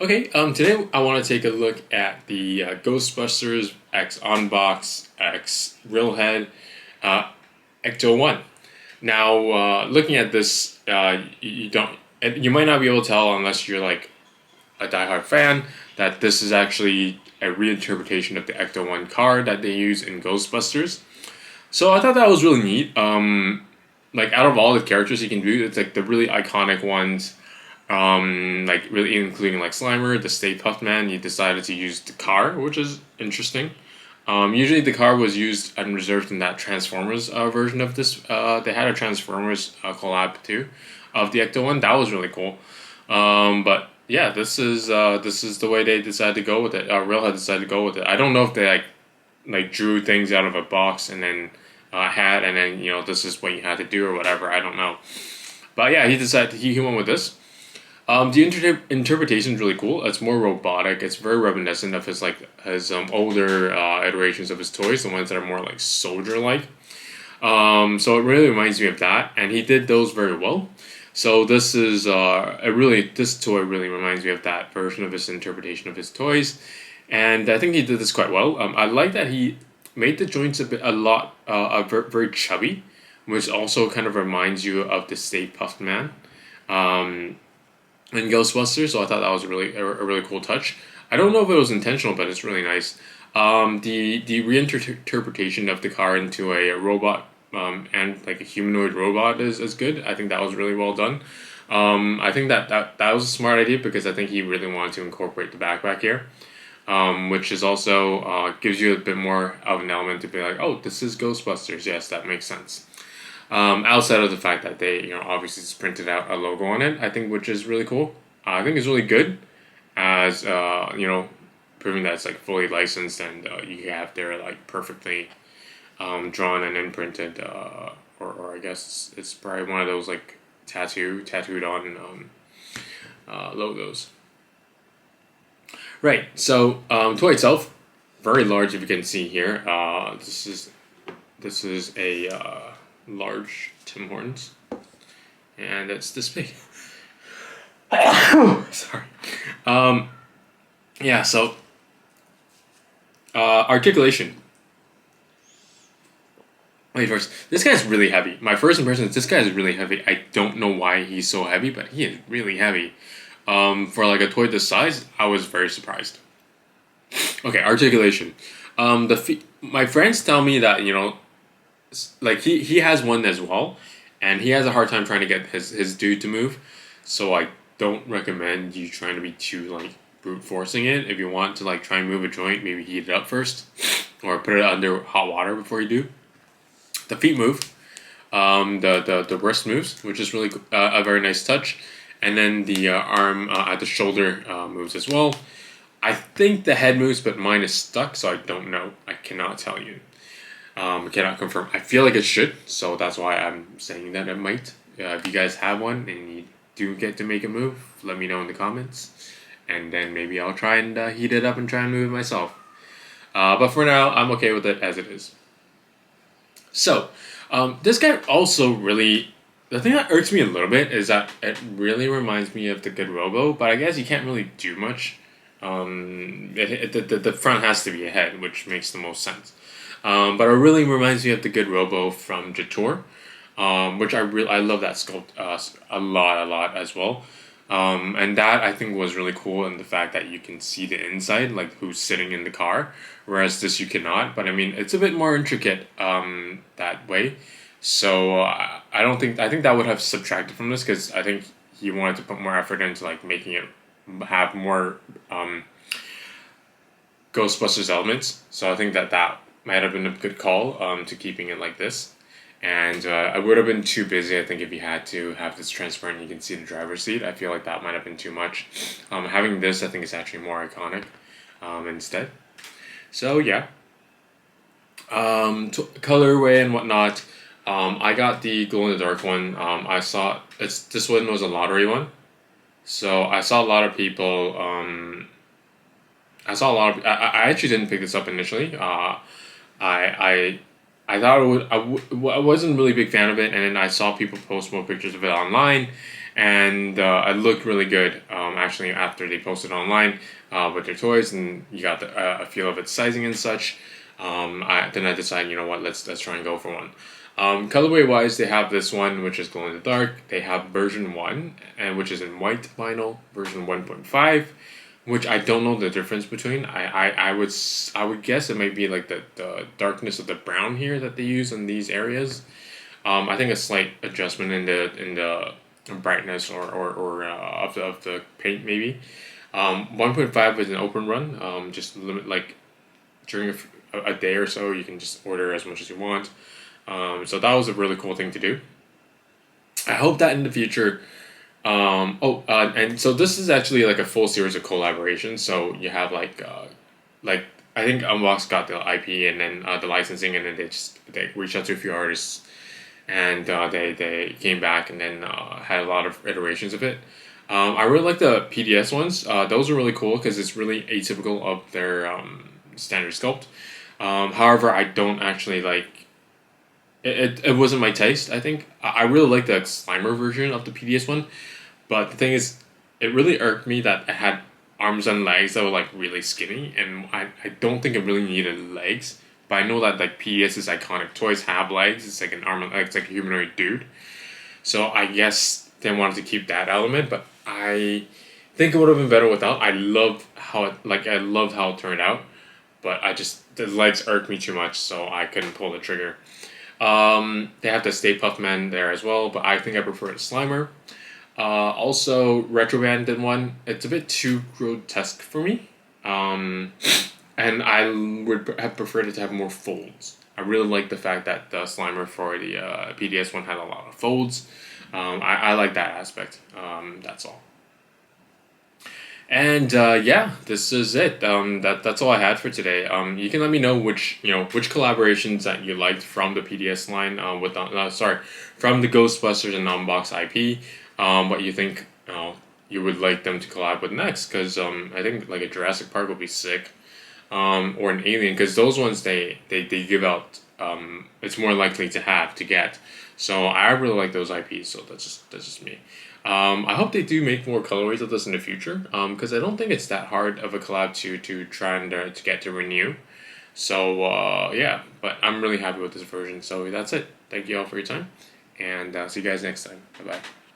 Okay, today I want to take a look at the Ghostbusters X Unbox X Realhead uh, Ecto One. Now, looking at this, you don't, you might not be able to tell unless you're like a diehard fan that this is actually a reinterpretation of the Ecto One car that they use in Ghostbusters. So I thought that was really neat. Like out of all the characters you can do, it's like the really iconic ones, like really including like Slimer, the Stay Puft Man. You decided to use the car, which is interesting. Usually the car was used and reserved in that Transformers version of this. They had a Transformers collab too, of the Ecto One. That was really cool. But yeah, this is the way they decided to go with it. Railhead decided to go with it. I don't know if they like drew things out of a box and then had and then this is what you had to do or whatever. I don't know. But yeah, he went with this. The interpretation is really cool. It's more robotic. It's very reminiscent of his older iterations of his toys, the ones that are more like soldier like. So it really reminds me of that, and he did those very well. So this toy really reminds me of that version of his interpretation of his toys, and I think he did this quite well. I like that he made the joints very chubby, which also kind of reminds you of the Stay Puft Man. Um, in Ghostbusters, so I thought that was a really cool touch. I don't know if it was intentional, but it's really nice. The reinterpretation of the car into a robot and like a humanoid robot is good. I think that was really well done. I think that was a smart idea because I think he really wanted to incorporate the backpack here, which is also gives you a bit more of an element to be like, oh, this is Ghostbusters. Yes, that makes sense. Outside of the fact that they, obviously just printed out a logo on it, I think, which is really cool. I think it's really good as, proving that it's like fully licensed and you have their like perfectly drawn and imprinted, or I guess it's probably one of those like tattooed on logos. Right. So toy itself, very large. If you can see here, this is a large Tim Hortons, and it's this big. Sorry. Um, yeah. So articulation. Wait, first, this guy's really heavy. My first impression is this guy is really heavy. I don't know why he's so heavy, but he is really heavy. For like a toy this size, I was very surprised. Okay, articulation. My friends tell me that like he has one as well, and he has a hard time trying to get his dude to move. So I don't recommend you trying to be too like brute forcing it. If you want to like try and move a joint, maybe heat it up first, or put it under hot water before you do. The feet move, the wrist moves, which is really a very nice touch, and then the arm at the shoulder moves as well. I think the head moves, but mine is stuck, so I don't know. I cannot tell you. I cannot confirm. I feel like it should, so that's why I'm saying that it might. If you guys have one and you do get to make a move, let me know in the comments, and then maybe I'll try and heat it up and try and move it myself. But for now, I'm okay with it as it is. So, this guy also really. The thing that irks me a little bit is that it really reminds me of the Good Robo, but I guess you can't really do much. The front has to be a head, which makes the most sense. But it really reminds me of the Good Robo from Jator, which I love that sculpt a lot as well. And that I think was really cool in the fact that you can see the inside, like who's sitting in the car, whereas this you cannot. But I mean, it's a bit more intricate that way. So I think that would have subtracted from this because I think he wanted to put more effort into like making it have more Ghostbusters elements. So I think that might have been a good call to keeping it like this. And I would have been too busy, I think, if you had to have this transparent. You can see the driver's seat. I feel like that might have been too much. Having this, I think, is actually more iconic instead. So yeah, colorway and whatnot. I got the glow in the dark one. This one was a lottery one, so I saw a lot of people. I actually didn't pick this up initially. I I thought it would. I wasn't really a big fan of it, and then I saw people post more pictures of it online, and it looked really good. Actually, after they posted online with their toys, and you got a feel of its sizing and such. Then I decided, you know what, let's try and go for one. Colorway wise, they have this one which is glow in the dark. They have version 1, and which is in white vinyl. Version 1.5, which I don't know the difference between. I would guess it might be like the darkness of the brown here that they use in these areas. I think a slight adjustment in the brightness or of the paint maybe. 1.5 is an open run. Just limit like during a day or so, you can just order as much as you want. So that was a really cool thing to do. I hope that in the future. And so this is actually like a full series of collaborations. So you have like I think Unbox got the IP and then the licensing, and then they reached out to a few artists, and they came back and then had a lot of iterations of it. I really like the PDS ones. Those are really cool because it's really atypical of their standard sculpt. However, I don't actually like it wasn't my taste. I think I really like the Slimer version of the PDS one, but the thing is, it really irked me that it had arms and legs that were like really skinny, and I don't think it really needed legs. But I know that like PDS's iconic toys have legs. It's like an arm, it's like a humanoid dude. So I guess they wanted to keep that element, but I think it would have been better without. I loved how it turned out, but the legs irked me too much, so I couldn't pull the trigger. They have the Stay Puft Man there as well, but I think I prefer the Slimer. Also, Retroband did one. It's a bit too grotesque for me. And I would have preferred it to have more folds. I really like the fact that the Slimer for the PDS one had a lot of folds. I like that aspect. That's all. And yeah, this is it. That's all I had for today. You can let me know which collaborations that you liked from the PDS line from the Ghostbusters and Unbox IP. What you think you would like them to collab with next? Because I think like a Jurassic Park would be sick, or an Alien. Because those ones they give out. It's more likely to get. So I really like those IPs. So that's just me. I hope they do make more colorways of this in the future, because I don't think it's that hard of a collab to try and to get to renew. So yeah, but I'm really happy with this version. So that's it. Thank you all for your time, and see you guys next time. Bye bye.